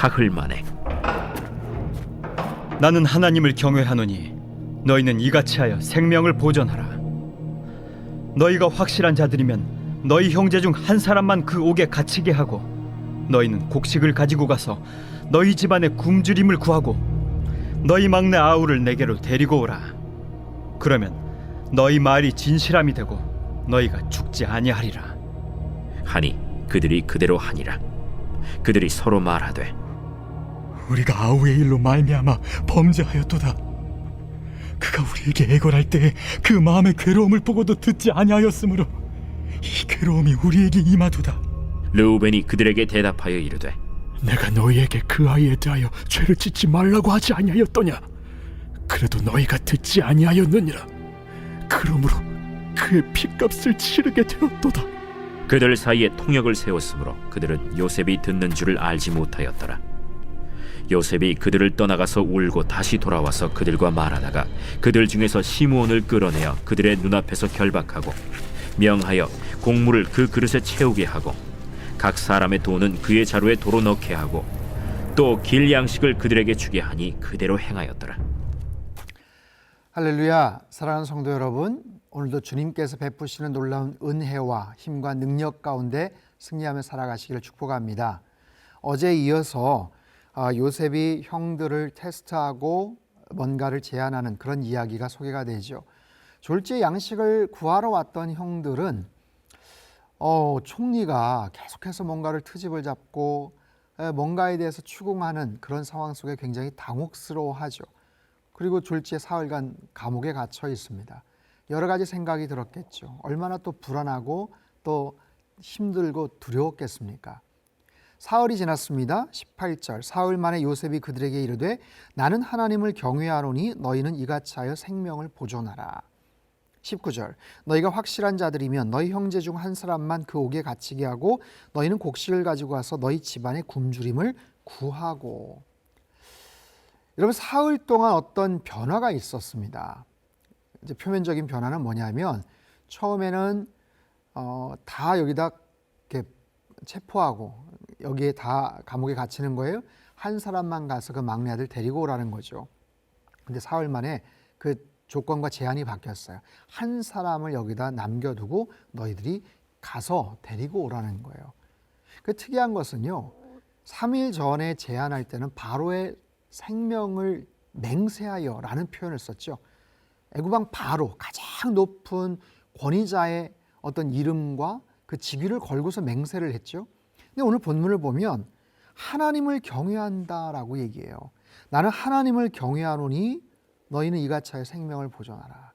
사흘 만에 나는 하나님을 경외하노니 너희는 이같이 하여 생명을 보존하라. 너희가 확실한 자들이면 너희 형제 중 한 사람만 그 옥에 갇히게 하고 너희는 곡식을 가지고 가서 너희 집안의 굶주림을 구하고 너희 막내 아우를 내게로 데리고 오라. 그러면 너희 말이 진실함이 되고 너희가 죽지 아니하리라. 하니 그들이 그대로 하니라. 그들이 서로 말하되 우리가 아우의 일로 말미암아 범죄하였도다. 그가 우리에게 애걸할 때에 그 마음의 괴로움을 보고도 듣지 아니하였으므로 이 괴로움이 우리에게 임하도다. 르우벤이 그들에게 대답하여 이르되 내가 너희에게 그 아이에 대하여 죄를 짓지 말라고 하지 아니하였더냐? 그래도 너희가 듣지 아니하였느니라. 그러므로 그의 핏값을 치르게 되었도다. 그들 사이에 통역을 세웠으므로 그들은 요셉이 듣는 줄을 알지 못하였더라. 요셉이 그들을 떠나가서 울고 다시 돌아와서 그들과 말하다가 그들 중에서 시므온을 끌어내어 그들의 눈앞에서 결박하고 명하여 곡물을 그 그릇에 채우게 하고 각 사람의 돈은 그의 자루에 도로 넣게 하고 또 길 양식을 그들에게 주게 하니 그대로 행하였더라. 할렐루야. 사랑하는 성도 여러분, 오늘도 주님께서 베푸시는 놀라운 은혜와 힘과 능력 가운데 승리하며 살아가시기를 축복합니다. 어제에 이어서 요셉이 형들을 테스트하고 뭔가를 제안하는 그런 이야기가 소개가 되죠. 졸지에 양식을 구하러 왔던 형들은 총리가 계속해서 뭔가를 트집을 잡고 뭔가에 대해서 추궁하는 그런 상황 속에 굉장히 당혹스러워하죠. 그리고 졸지에 사흘간 감옥에 갇혀 있습니다. 여러 가지 생각이 들었겠죠. 얼마나 또 불안하고 또 힘들고 두려웠겠습니까? 사흘이 지났습니다. 18절 사흘 만에 요셉이 그들에게 이르되 나는 하나님을 경외하노니 너희는 이같이 하여 생명을 보존하라. 19절 너희가 확실한 자들이면 너희 형제 중 한 사람만 그 옥에 갇히게 하고 너희는 곡식을 가지고 와서 너희 집안의 굶주림을 구하고. 여러분, 사흘 동안 어떤 변화가 있었습니다. 이제 표면적인 변화는 뭐냐면 처음에는 다 여기다 이렇게 체포하고 여기에 다 감옥에 갇히는 거예요. 한 사람만 가서 그 막내 아들 데리고 오라는 거죠. 근데 사흘 만에 그 조건과 제한이 바뀌었어요. 한 사람을 여기다 남겨두고 너희들이 가서 데리고 오라는 거예요. 그 특이한 것은요, 3일 전에 제안할 때는 바로의 생명을 맹세하여 라는 표현을 썼죠. 애굽왕 바로, 가장 높은 권위자의 어떤 이름과 그 직위를 걸고서 맹세를 했죠. 근데 오늘 본문을 보면 하나님을 경외한다라고 얘기해요. 나는 하나님을 경외하노니 너희는 이같이 하여 생명을 보존하라.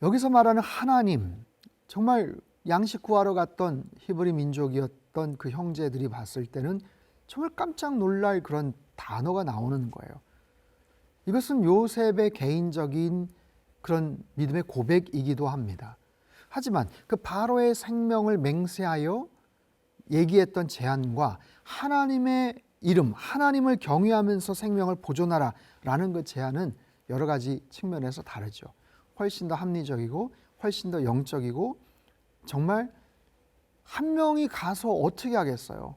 여기서 말하는 하나님, 정말 양식 구하러 갔던 히브리 민족이었던 그 형제들이 봤을 때는 정말 깜짝 놀랄 그런 단어가 나오는 거예요. 이것은 요셉의 개인적인 그런 믿음의 고백이기도 합니다. 하지만 그 바로의 생명을 맹세하여 얘기했던 제안과 하나님의 이름, 하나님을 경외하면서 생명을 보존하라 라는 그 제안은 여러 가지 측면에서 다르죠. 훨씬 더 합리적이고 훨씬 더 영적이고, 정말 한 명이 가서 어떻게 하겠어요.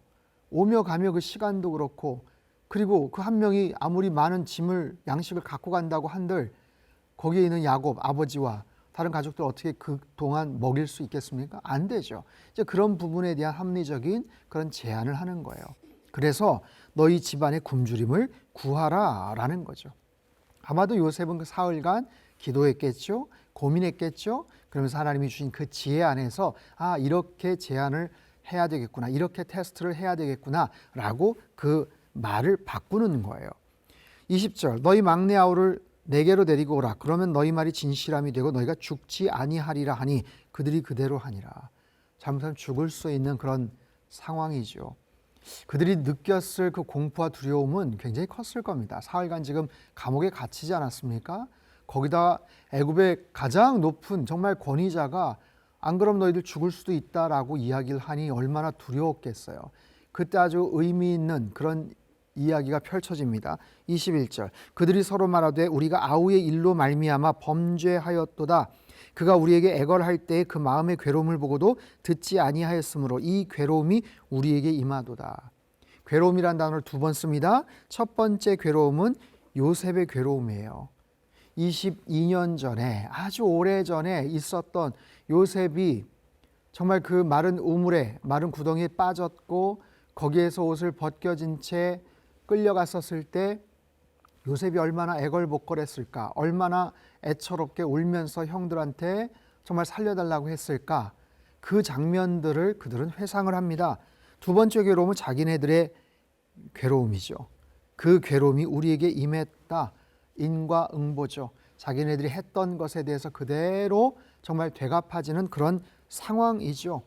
오며 가며 그 시간도 그렇고, 그리고 그 한 명이 아무리 많은 짐을 양식을 갖고 간다고 한들 거기에 있는 야곱 아버지와 다른 가족들 어떻게 그동안 먹일 수 있겠습니까? 안 되죠. 이제 그런 부분에 대한 합리적인 그런 제안을 하는 거예요. 그래서 너희 집안의 굶주림을 구하라 라는 거죠. 아마도 요셉은 그 사흘간 기도했겠죠. 고민했겠죠. 그러면서 하나님이 주신 그 지혜 안에서 이렇게 제안을 해야 되겠구나, 이렇게 테스트를 해야 되겠구나 라고 그 말을 바꾸는 거예요. 20절 너희 막내 아우를 내게로 데리고 오라. 그러면 너희 말이 진실함이 되고 너희가 죽지 아니하리라 하니 그들이 그대로 하니라. 잘못하면 죽을 수 있는 그런 상황이죠. 그들이 느꼈을 그 공포와 두려움은 굉장히 컸을 겁니다. 사흘간 지금 감옥에 갇히지 않았습니까? 거기다 애굽의 가장 높은 정말 권위자가 안 그럼 너희들 죽을 수도 있다라고 이야기를 하니 얼마나 두려웠겠어요. 그때 아주 의미 있는 그런 이야기가 펼쳐집니다. 21절 그들이 서로 말하되 우리가 아우의 일로 말미암아 범죄하였도다. 그가 우리에게 애걸할 때에 그 마음의 괴로움을 보고도 듣지 아니하였으므로 이 괴로움이 우리에게 임하도다. 괴로움이란 단어를 두 번 씁니다. 첫 번째 괴로움은 요셉의 괴로움이에요. 22년 전에, 아주 오래전에 있었던 요셉이 정말 그 마른 우물에, 마른 구덩이에 빠졌고 거기에서 옷을 벗겨진 채 끌려갔었을 때 요셉이 얼마나 애걸복걸했을까, 얼마나 애처롭게 울면서 형들한테 정말 살려달라고 했을까. 그 장면들을 그들은 회상을 합니다. 두 번째 괴로움은 자기네들의 괴로움이죠. 그 괴로움이 우리에게 임했다. 인과응보죠. 자기네들이 했던 것에 대해서 그대로 정말 되갚아지는 그런 상황이죠.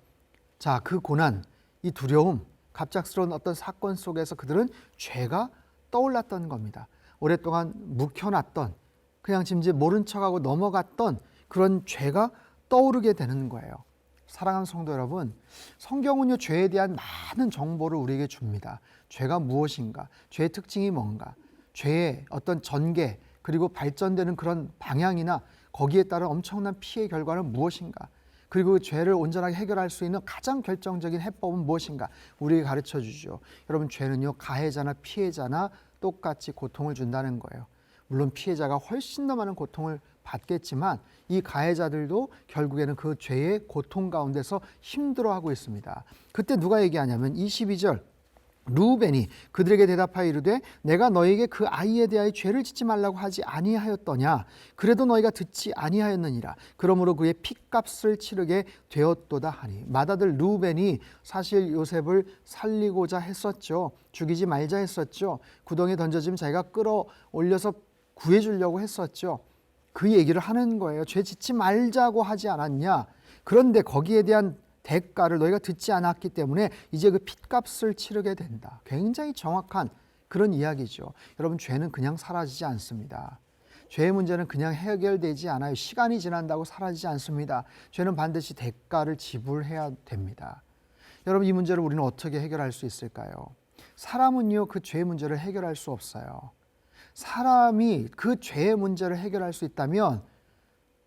자, 그 고난, 이 두려움, 갑작스러운 어떤 사건 속에서 그들은 죄가 떠올랐던 겁니다. 오랫동안 묵혀놨던, 그냥 짐짓 모른 척하고 넘어갔던 그런 죄가 떠오르게 되는 거예요. 사랑하는 성도 여러분, 성경은요, 죄에 대한 많은 정보를 우리에게 줍니다. 죄가 무엇인가, 죄의 특징이 뭔가, 죄의 어떤 전개, 그리고 발전되는 그런 방향이나 거기에 따른 엄청난 피해 결과는 무엇인가, 그리고 그 죄를 온전하게 해결할 수 있는 가장 결정적인 해법은 무엇인가 우리에게 가르쳐 주죠. 여러분, 죄는요, 가해자나 피해자나 똑같이 고통을 준다는 거예요. 물론 피해자가 훨씬 더 많은 고통을 받겠지만 이 가해자들도 결국에는 그 죄의 고통 가운데서 힘들어하고 있습니다. 그때 누가 얘기하냐면 22절, 루벤이 그들에게 대답하여 이르되 내가 너에게 그 아이에 대하여 죄를 짓지 말라고 하지 아니하였더냐. 그래도 너희가 듣지 아니하였느니라. 그러므로 그의 핏값을 치르게 되었도다 하니. 맏아들 루벤이 사실 요셉을 살리고자 했었죠. 죽이지 말자 했었죠. 구덩이에 던져지면 자기가 끌어올려서 구해주려고 했었죠. 그 얘기를 하는 거예요. 죄 짓지 말자고 하지 않았냐. 그런데 거기에 대한 대가를 너희가 듣지 않았기 때문에 이제 그 핏값을 치르게 된다. 굉장히 정확한 그런 이야기죠. 여러분, 죄는 그냥 사라지지 않습니다. 죄의 문제는 그냥 해결되지 않아요. 시간이 지난다고 사라지지 않습니다. 죄는 반드시 대가를 지불해야 됩니다. 여러분, 이 문제를 우리는 어떻게 해결할 수 있을까요? 사람은요, 그 죄의 문제를 해결할 수 없어요. 사람이 그 죄의 문제를 해결할 수 있다면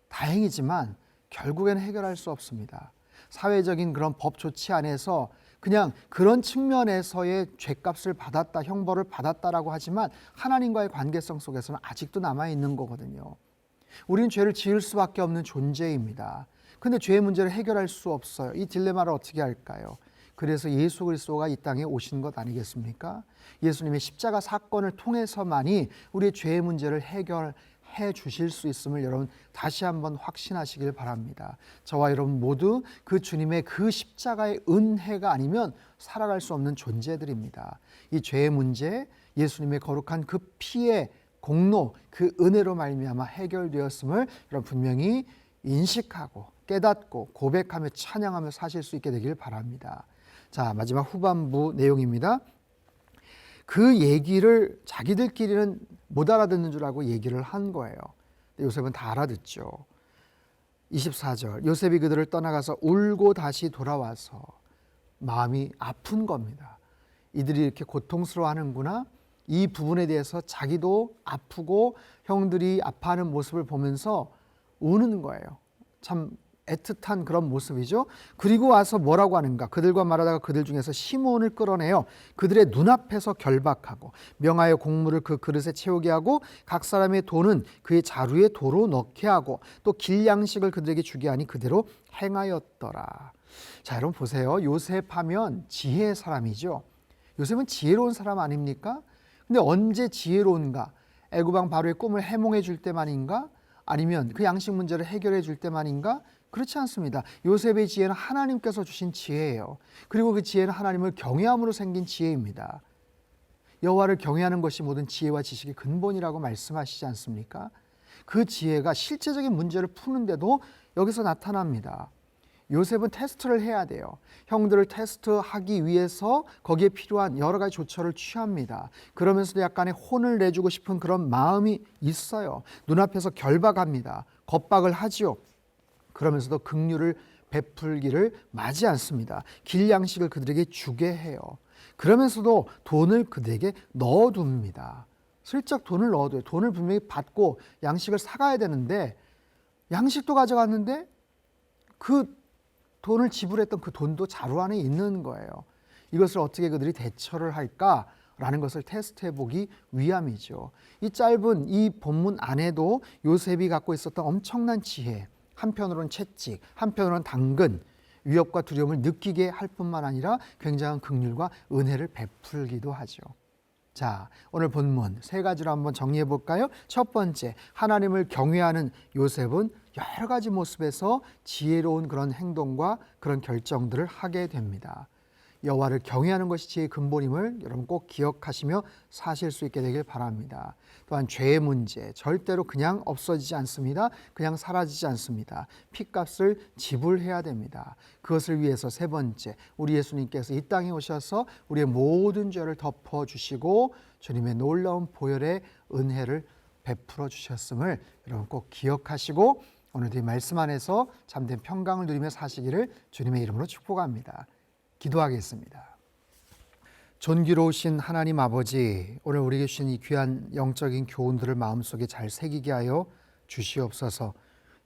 다행이지만 결국에는 해결할 수 없습니다. 사회적인 그런 법 조치 안에서 그냥 그런 측면에서의 죄값을 받았다, 형벌을 받았다라고 하지만 하나님과의 관계성 속에서는 아직도 남아있는 거거든요. 우리는 죄를 지을 수밖에 없는 존재입니다. 근데 죄의 문제를 해결할 수 없어요. 이 딜레마를 어떻게 할까요? 그래서 예수 그리스도가 이 땅에 오신 것 아니겠습니까? 예수님의 십자가 사건을 통해서만이 우리의 죄의 문제를 해결해 주실 수 있음을 여러분 다시 한번 확신하시길 바랍니다. 저와 여러분 모두 그 주님의 그 십자가의 은혜가 아니면 살아갈 수 없는 존재들입니다. 이 죄의 문제, 예수님의 거룩한 그 피의 공로, 그 은혜로 말미암아 해결되었음을 여러분 분명히 인식하고 깨닫고 고백하며 찬양하며 사실 수 있게 되길 바랍니다. 자, 마지막 후반부 내용입니다. 그 얘기를 자기들끼리는 못 알아듣는 줄 알고 얘기를 한 거예요. 요셉은 다 알아듣죠. 24절, 요셉이 그들을 떠나가서 울고 다시 돌아와서 마음이 아픈 겁니다. 이들이 이렇게 고통스러워하는구나. 이 부분에 대해서 자기도 아프고 형들이 아파하는 모습을 보면서 우는 거예요. 참 애틋한 그런 모습이죠. 그리고 와서 뭐라고 하는가? 그들과 말하다가 그들 중에서 시몬을 끌어내어 그들의 눈앞에서 결박하고 명하여 곡물을 그 그릇에 채우게 하고 각 사람의 돈은 그의 자루에 도로 넣게 하고 또 길양식을 그들에게 주게 하니 그대로 행하였더라. 자, 여러분 보세요. 요셉하면 지혜의 사람이죠. 요셉은 지혜로운 사람 아닙니까? 근데 언제 지혜로운가? 애굽왕 바로의 꿈을 해몽해 줄 때만인가? 아니면 그 양식 문제를 해결해 줄 때만인가? 그렇지 않습니다. 요셉의 지혜는 하나님께서 주신 지혜예요. 그리고 그 지혜는 하나님을 경외함으로 생긴 지혜입니다. 여호와를 경외하는 것이 모든 지혜와 지식의 근본이라고 말씀하시지 않습니까? 그 지혜가 실제적인 문제를 푸는데도 여기서 나타납니다. 요셉은 테스트를 해야 돼요. 형들을 테스트하기 위해서 거기에 필요한 여러 가지 조처를 취합니다. 그러면서도 약간의 혼을 내주고 싶은 그런 마음이 있어요. 눈앞에서 결박합니다. 겁박을 하지요. 그러면서도 긍휼을 베풀기를 마지 않습니다. 길양식을 그들에게 주게 해요. 그러면서도 돈을 그들에게 넣어둡니다. 슬쩍 돈을 넣어둬요. 돈을 분명히 받고 양식을 사가야 되는데 양식도 가져갔는데 그 돈을 지불했던 그 돈도 자루 안에 있는 거예요. 이것을 어떻게 그들이 대처를 할까라는 것을 테스트해 보기 위함이죠. 이 짧은 이 본문 안에도 요셉이 갖고 있었던 엄청난 지혜, 한편으로는 채찍, 한편으로는 당근, 위협과 두려움을 느끼게 할 뿐만 아니라 굉장한 긍휼과 은혜를 베풀기도 하죠. 자, 오늘 본문 세 가지로 한번 정리해 볼까요? 첫 번째, 하나님을 경외하는 요셉은 여러 가지 모습에서 지혜로운 그런 행동과 그런 결정들을 하게 됩니다. 여호와를 경외하는 것이 지혜의 근본임을 여러분 꼭 기억하시며 사실 수 있게 되길 바랍니다. 또한 죄의 문제 절대로 그냥 없어지지 않습니다. 그냥 사라지지 않습니다. 핏값을 지불해야 됩니다. 그것을 위해서 세 번째, 우리 예수님께서 이 땅에 오셔서 우리의 모든 죄를 덮어주시고 주님의 놀라운 보혈의 은혜를 베풀어 주셨음을 여러분 꼭 기억하시고 오늘도 이 말씀 안에서 참된 평강을 누리며 사시기를 주님의 이름으로 축복합니다. 기도하겠습니다. 존귀로우신 하나님 아버지, 오늘 우리에게 주신 이 귀한 영적인 교훈들을 마음속에 잘 새기게 하여 주시옵소서.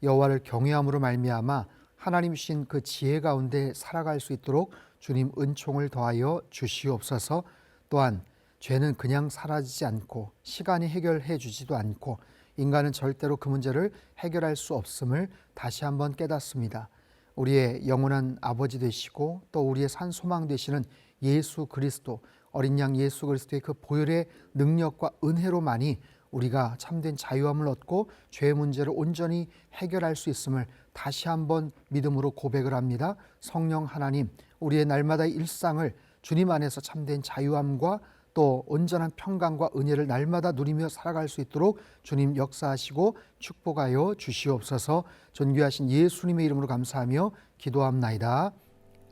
여호와를 경외함으로 말미암아 하나님 주신 그 지혜 가운데 살아갈 수 있도록 주님 은총을 더하여 주시옵소서. 또한 죄는 그냥 사라지지 않고 시간이 해결해 주지도 않고 인간은 절대로 그 문제를 해결할 수 없음을 다시 한번 깨닫습니다. 우리의 영원한 아버지 되시고 또 우리의 산 소망 되시는 예수 그리스도, 어린 양 예수 그리스도의 그 보혈의 능력과 은혜로만이 우리가 참된 자유함을 얻고 죄의 문제를 온전히 해결할 수 있음을 다시 한번 믿음으로 고백을 합니다. 성령 하나님, 우리의 날마다의 일상을 주님 안에서 참된 자유함과 또 온전한 평강과 은혜를 날마다 누리며 살아갈 수 있도록 주님 역사하시고 축복하여 주시옵소서. 존귀하신 예수님의 이름으로 감사하며 기도합나이다.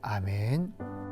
아멘.